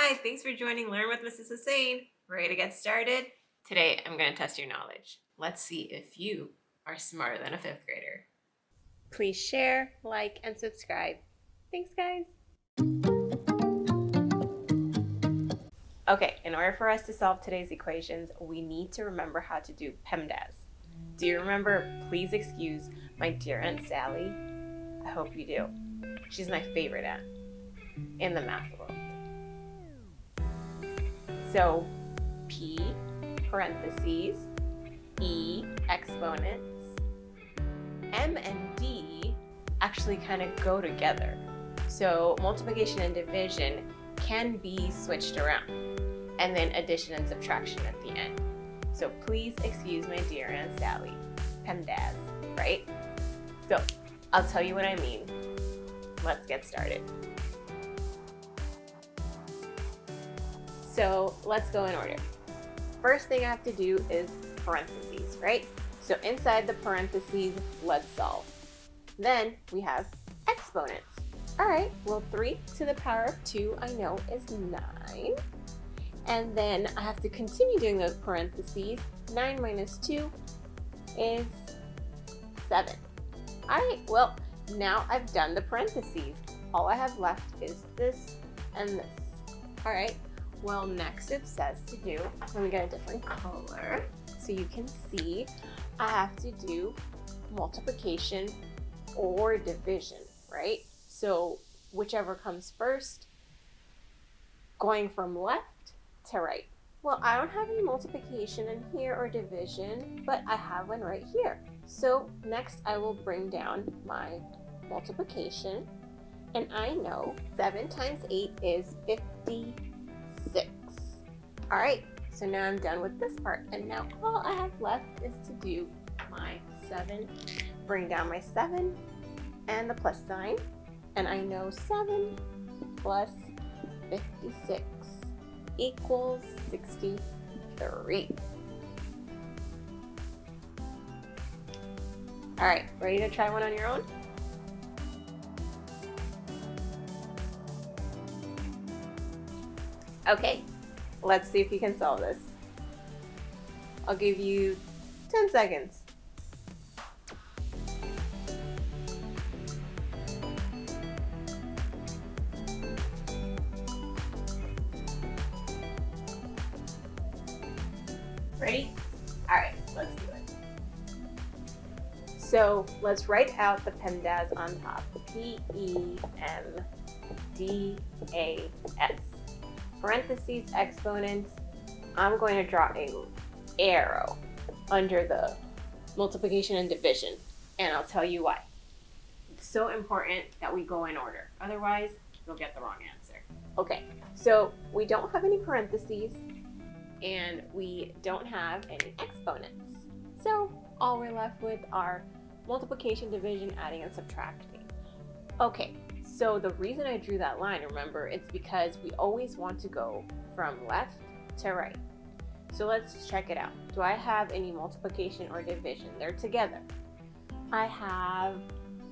Hi, thanks for joining Learn with Mrs. Hussain. Ready to get started? Today, I'm going to test your knowledge. Let's see if you are smarter than a fifth grader. Please share, like, and subscribe. Thanks, guys. Okay, in order for us to solve today's equations, we need to remember how to do PEMDAS. Do you remember, please excuse my dear Aunt Sally? I hope you do. She's my favorite aunt in the math world. So, P, parentheses, E, exponents, M and D actually kind of go together. So multiplication and division can be switched around, and then addition and subtraction at the end. So please excuse my dear Aunt Sally. PEMDAS, right? So I'll tell you what I mean. Let's get started. So let's go in order. First thing I have to do is parentheses, right? So inside the parentheses, let's solve. Then we have exponents. All right, well, 3 to the power of 2 I know is 9. And then I have to continue doing those parentheses. 9 minus 2 is 7. All right, well, now I've done the parentheses. All I have left is this and this. All right, well, next it says to do, let me get a different color so you can see, I have to do multiplication or division, right? So whichever comes first, going from left to right. Well, I don't have any multiplication in here or division, but I have one right here. So next I will bring down my multiplication, and I know 7 times 8 is 56. All right, so now I'm done with this part, and now all I have left is to do my 7, bring down my 7 and the plus sign, and I know 7 plus 56 equals 63. All right, ready to try one on your own? Okay, let's see if you can solve this. I'll give you 10 seconds. Ready? All right, let's do it. So let's write out the PEMDAS on top. PEMDAS. Parentheses, exponents. I'm going to draw an arrow under the multiplication and division, and I'll tell you why. It's so important that we go in order. Otherwise, you'll get the wrong answer. Okay, so we don't have any parentheses, and we don't have any exponents. So all we're left with are multiplication, division, adding, and subtracting. Okay, so the reason I drew that line, remember, it's because we always want to go from left to right. So let's check it out. Do I have any multiplication or division? They're together. I have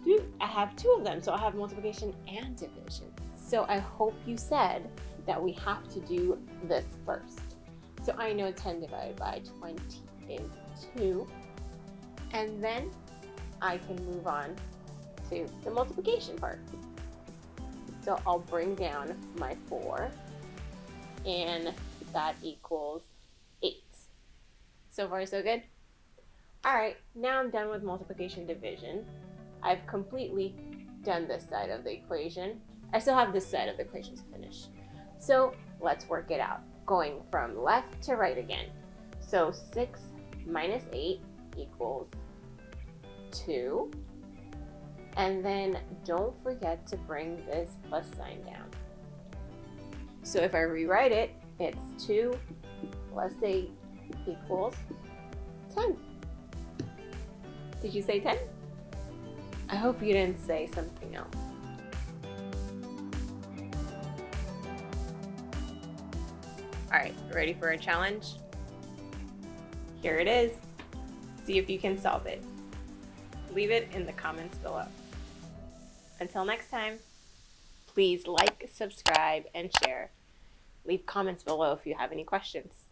2 of them, so I have multiplication and division. So I hope you said that we have to do this first. So I know 10 divided by 20 is 2. And then I can move on to the multiplication part. So I'll bring down my 4, and that equals 8. So far, so good? All right, now I'm done with multiplication division. I've completely done this side of the equation. I still have this side of the equation to finish. So let's work it out, going from left to right again. So 6 minus 8 equals 2. And then don't forget to bring this plus sign down. So if I rewrite it, it's 2 plus 8 equals 10. Did you say 10? I hope you didn't say something else. All right, ready for a challenge? Here it is. See if you can solve it. Leave it in the comments below. Until next time, please like, subscribe, and share. leave comments below if you have any questions.